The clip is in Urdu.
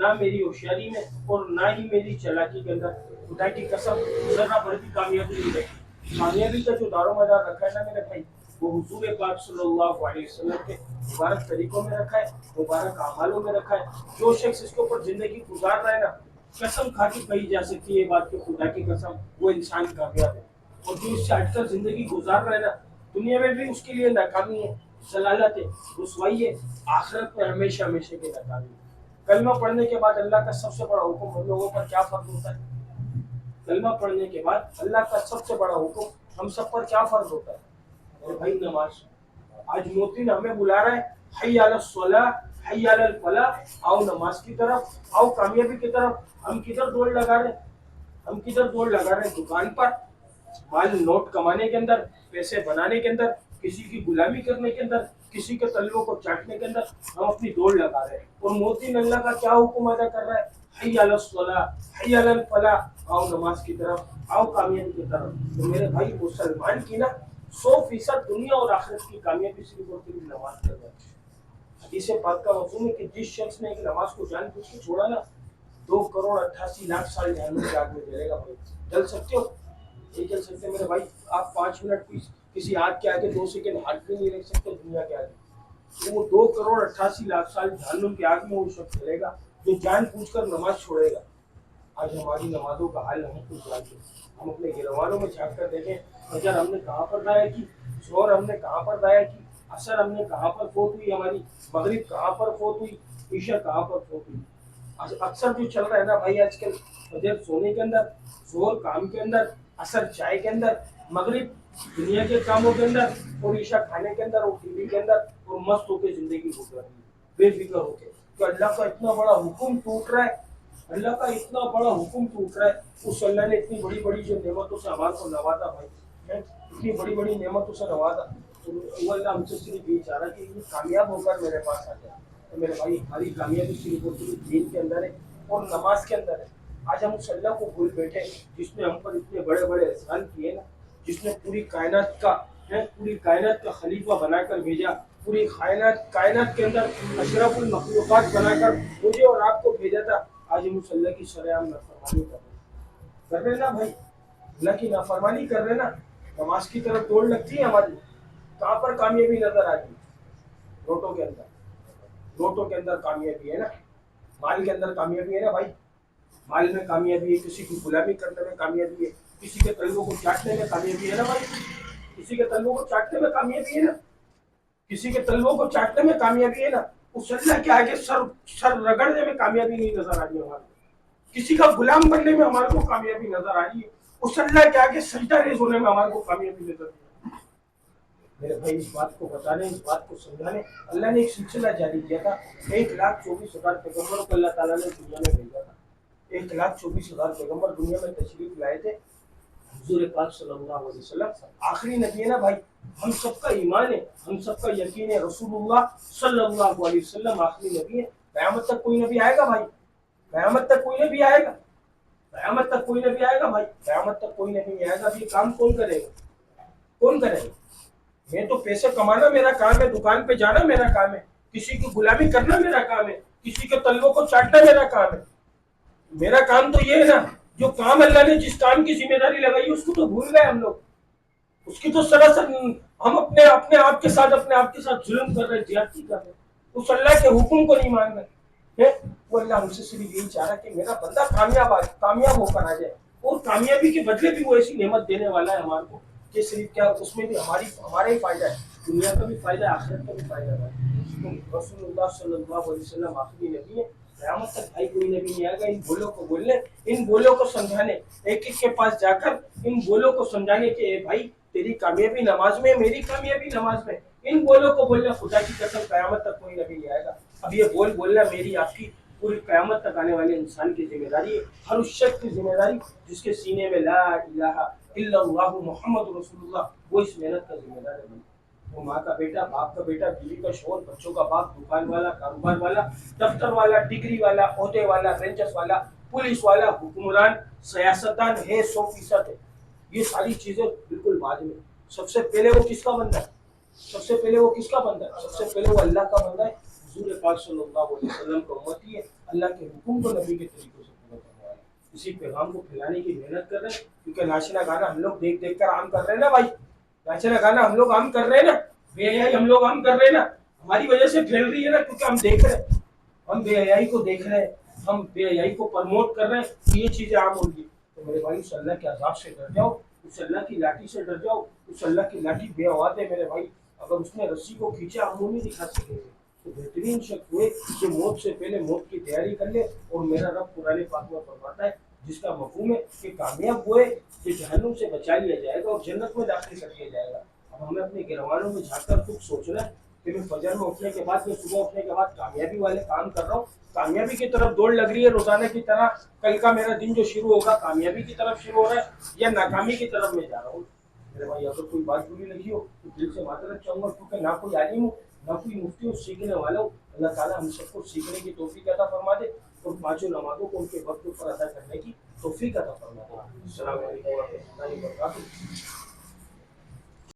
نہ میری ہوشیاری میں اور نہ ہی میری چالاکی کے اندر خدا کی قسم ذرہ بھر کی کامیابی نہیں رکھی. کامیابی کا جو دار و مدار رکھا ہے نا میرے بھائی وہ حضور پاک صلی اللہ علیہ وسلم کے مبارک طریقوں میں رکھا ہے, مبارک اعمالوں میں رکھا ہے. جو شخص اس کے اوپر زندگی گزار رہا ہے نا, قسم کھا کے کہی جا سکتی ہے یہ بات کہ خدا کی قسم وہ انسان کامیاب ہے. اور جو اس سے ہٹ کر زندگی گزار رہا ہے نا, دنیا میں بھی اس کے لیے ناکامی ہے, ضلالت ہے, رسوائی ہے, آخرت میں ہمیشہ ہمیشہ کی ناکامی ہے. کلمہ پڑھنے کے بعد اللہ کا سب سے بڑا حکم ہم لوگوں پر کیا فرض ہوتا ہے؟ کلمہ پڑھنے کے بعد اللہ کا سب سے بڑا حکم ہم سب پر کیا فرض ہوتا ہے؟ میرے بھائی نماز. آج موتی نے ہمیں بلا رہا ہے, حی علی الصلاح حی علی الفلاح, آؤ نماز کی طرف, آؤ کامیابی کی طرف. ہم کدھر دوڑ لگا رہے ہیں؟ ہم کدھر دوڑ لگا رہے ہیں؟ دکان پر مال نوٹ کمانے کے اندر, پیسے بنانے کے اندر, کسی کی غلامی کرنے کے اندر, کسی کے تلووں کو چاٹنے کے اندر ہم اپنی دوڑ لگا رہے ہیں. اور موتی اللہ کا کیا حکم ادا کر رہا ہے؟ حی علی الصلاح حی علی الفلاح, آؤ نماز کی طرف, آؤ کامیابی کی طرف. تو میرے بھائی مسلمان کی نا 100% دنیا اور آخرت کی کامیابی صرف اور صرف نماز کر رہا ہے. حدیث پاک کا مفہوم ہے کہ جس شخص نے ایک نماز کو جان بوجھ کے چھوڑا نا 2,88,00,000 سال جہنم کی آگ میں جلے گا. بھائی جل سکتے ہو؟ نہیں جل سکتے میرے بھائی. آپ 5 منٹ کسی آگ کے آگے 2 سیکنڈ ہاتھ بھی نہیں رکھ سکتے دنیا کے آگے. وہ 2,88,00,000 سال جہنم کی آگ میں وہ شخص چلے گا جو جان بوجھ کر نماز چھوڑے گا. آج ہماری نمازوں کا حال ہم خود جانتے ہیں. ہم اپنے گھروانوں میں جھانک کر دیکھیں, فجر ہم نے کہاں پر ضائع کی, ظہر ہم نے کہاں پر ضائع کی, عصر ہم نے کہاں پر فوت ہوئی ہماری, مغرب کہاں پر فوت ہوئی, عشاء کہاں پر فوت ہوئی. اکثر جو چل رہا ہے نا بھائی آج کل, فجر سونے کے اندر, ظہر کام کے اندر, عصر چائے کے اندر, مغرب دنیا کے کاموں کے اندر, اور عشاء کھانے کے اندر, اور ٹی وی کے اندر, اور مست ہو کے زندگی گزر رہی ہے بے فکر ہو کے. تو اللہ کا اتنا بڑا حکم ٹوٹ رہا ہے, اللہ کا اتنا بڑا حکم ٹوٹ رہا ہے. اس اللہ نے اتنی بڑی بڑی جو نعمتوں سے ہمارے کو نوازا بھائی, اتنی بڑی بڑی نعمتوں سے نوازا, تو وہ اللہ ہم سے صرف یہ چاہ رہا کہ یہ کامیاب ہو کر میرے پاس آ جائے. تو میرے بھائی ہماری کامیابی صرف اور صرف دین کے اندر ہے اور نماز کے اندر ہے. آج ہم اس اللہ کو بھول بیٹھے جس نے ہم پر اتنے بڑے بڑے احسان کیے نا, جس نے پوری کائنات کا خلیفہ بنا کر بھیجا, پوری کائنات کے اندر اشرف المخلوقات بنا کر مجھے اور آپ کو بھیجا تھا. آج ہم اس اللہ کی شرعام نافرمانی کر رہے نا بھائی, اللہ کی نافرمانی کر رہے نا. نماز کی طرف دوڑ لگتی ہے ہماری, کہاں پر کامیابی نظر آتی ہے؟ نوٹوں کے اندر, نوٹوں کے اندر کامیابی ہے نا, مال کے اندر کامیابی ہے نا بھائی, مال میں کامیابی ہے, کسی کی غلامی کرنے میں کامیابی ہے, کسی کے تلووں کو چاٹنے میں کامیابی ہے نا بھائی, کسی کے تلووں کو چاٹنے میں کامیابی ہے نا, کسی کے تلووں کو چاٹنے میں کامیابی ہے نا. اس اللہ کے آگے سر رگڑنے میں کامیابی نہیں نظر آ رہی ہے ہمارے کو, کسی کا غلام بننے میں ہمارے کو کامیابی نظر آ رہی ہے, اس اللہ کے آگے سجدہ ریز ہونے میں ہمارے کو کامیابی نظر آ رہی ہے. میرے بھائی اس بات کو بتانے, اس بات کو سمجھانے اللہ نے ایک سلسلہ جاری کیا تھا. 1,24,000 پیغمبروں کو اللہ تعالیٰ نے دنیا میں بھیجا تھا. 1,24,000 پیغمبر دنیا میں تشریف لائے تھے. حضور پاک صلی اللہ علیہ وسلم آخری نبی ہے نا بھائی, ہم سب کا ایمان ہے, ہم سب کا یقین ہے, رسول اللہ صلی اللہ علیہ وسلم آخری نبی ہے. قیامت تک کوئی نبی آئے گا بھائی, قیامت تک کوئی نبی آئے گا, قیامت تک کوئی نبی آئے گا بھائی, قیامت تک کوئی نبی نہیں آئے گا. یہ کام کون کرے گا؟ کون کرے گا؟ میں تو پیسے کمانا میرا کام ہے, دکان پہ جانا میرا کام ہے, کسی کی غلامی کرنا میرا کام ہے, کسی کے تلووں کو چاٹنا میرا کام ہے. میرا کام تو یہ ہے نا, جو کام اللہ نے جس کام کی ذمہ داری لگائی ہے اس کو تو بھول گئے ہم لوگ. اس کی تو سراسر ہم اپنے آپ کے ساتھ ظلم کر رہے, زیادتی کر رہے, اس اللہ کے حکم کو نہیں مان رہے. وہ اللہ ہم سے صرف یہی چاہ رہا کہ میرا بندہ کامیاب ہو کر آ جائے, اور کامیابی کے بدلے بھی وہ ایسی نعمت دینے والا ہے ہمارے کو کہ صرف کیا اس میں بھی ہمارا ہی فائدہ ہے, دنیا کا بھی فائدہ ہے, آخرت کا بھی فائدہ ہے. رسول اللہ صلی اللہ علیہ وسلم آخری نبی ہے. قیامت تک بھائی کوئی نبی نہیں آئے گا. ان بولوں کو بولنے, ان بولوں کو سمجھانے, ایک ایک کے پاس جا کر ان بولوں کو سمجھانے کہ اے بھائی تیری کامیابی نماز میں, میری کامیابی نماز میں. ان بولوں کو بولنا, خدا کی قسم قیامت تک کوئی نبی نہیں آئے گا. اب یہ بولنا میری آپ کی پوری قیامت تک آنے والے انسان کی ذمہ داری ہے, ہر اس شخص کی ذمہ داری جس کے سینے میں لا الہ الا اللہ محمد رسول اللہ, وہ اس محنت کا ذمہ دار ہے. وہ ماں کا بیٹا, باپ کا بیٹا, بیوی کا شوہر, بچوں کا باپ, دکان والا, کاروبار والا, دفتر والا, ڈگری والا, عہدے والا, رینچس والا, پولیس والا, حکمران, سیاستدان ہے 100% ہے. یہ ساری چیزیں بالکل بعد میں. سب سے پہلے وہ کس کا بندہ ہے؟ سب سے پہلے وہ کس کا بندہ ہے؟ سب سے پہلے وہ اللہ کا بندہ ہے حضور پاک صلی اللہ علیہ وسلم کا امتی ہے، اللہ کے حکم کو نبی کے طریقوں سے پورا کرنے والے، اسی پیغام کو پھیلانے کی محنت کر رہے ہیں. کیونکہ ناشنا گانا ہم لوگ دیکھ دیکھ کر عام کر رہے ہیں نا بھائی، ناشنا گانا ہم لوگ عام کر رہے ہیں نا، بے حیائی ہم لوگ عام کر رہے ہیں نا، ہماری وجہ سے پھیل رہی ہے نا، کیونکہ ہم دیکھ رہے ہیں، ہم بے حیائی کو دیکھ رہے ہیں، ہم بے حیائی کو پرموٹ کر رہے ہیں، تو یہ چیزیں عام ہوگی. تو میرے بھائی اس اللہ کے عذاب سے ڈر جاؤ، اس اللہ کی لاٹھی سے ڈر جاؤ. اس اللہ کی لاٹھی بے اوقات ہے میرے بھائی، اگر اس نے رسی کو کھینچا ہم وہ نہیں دکھا سکیں گے. تو بہترین شخص ہوئے کہ موت سے پہلے موت کی تیاری کر لے. اور میرا رب قرآن پاک میں فرماتا ہے جس کا مفہوم ہے کہ کامیاب ہوئے کہ جہنم سے بچا لیا جائے گا اور جنت میں داخل کر دیا جائے گا. اب ہمیں اپنے گروانوں میں جھانک کر خود سوچنا ہے کہ میں فجر میں اٹھنے کے بعد، میں صبح اٹھنے کے بعد کامیابی والے کام کر رہا ہوں، کامیابی کی طرف دوڑ لگ رہی ہے روزانہ کی طرح. کل کا میرا دن جو شروع ہوگا کامیابی کی طرف شروع ہو رہا ہے یا ناکامی کی طرف میں جا رہا ہوں. میرے بھائی اگر کوئی بات بری لگی ہو تو دل سے معذرت چاہوں گا، کیونکہ نہ کوئی عالم ہوں نہ کوئی مفتی ہوں، سیکھنے والا ہوں. اللہ تعالیٰ ہم سب کو سیکھنے کی توفیق عطا فرما دے اور پانچوں نمازوں کو ان کے وقت پر ادا کرنے کی توفیق عطا فرما دے. السلام علیکم ورحمۃ اللہ وبرکاتہ.